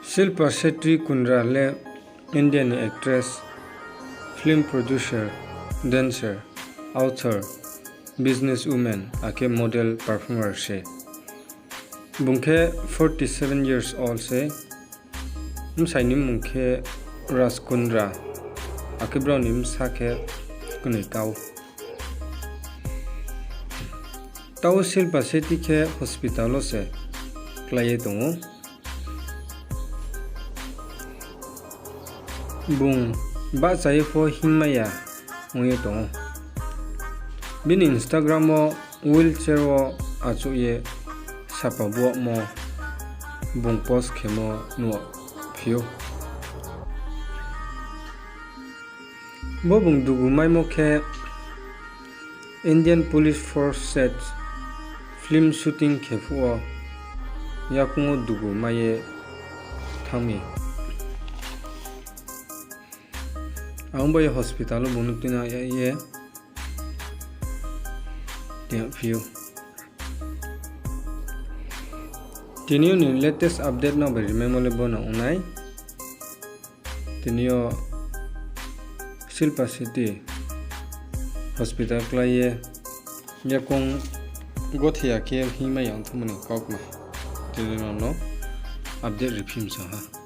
Shilpa Shetty Kundra le Indian actress, film producer, dancer, author, businesswoman, ake model performer se. Bungke 47 years old se. Sainim mungke Ras Kundra, ake brownim sake kunai kau. Tau Shilpa Shetty ke hospitalo se klai tongo. Bung ba chai fo hingmai ngoi tongo. Bin Instagram mo wheelchair o achuye sapa bo mo bung post khemo no phio. Bo bung dugu mai mo khe Indian Police Force set film shooting khefu yakungo dugu mai thami. Amboy hospital bunuktina ye dia view. Tinio ni latest update no beri memorable na unai. Tinio Shilpa Shetty hospital klai yakong gothia ke hingmai yang thumani kokma. Tinio no update review sa ha.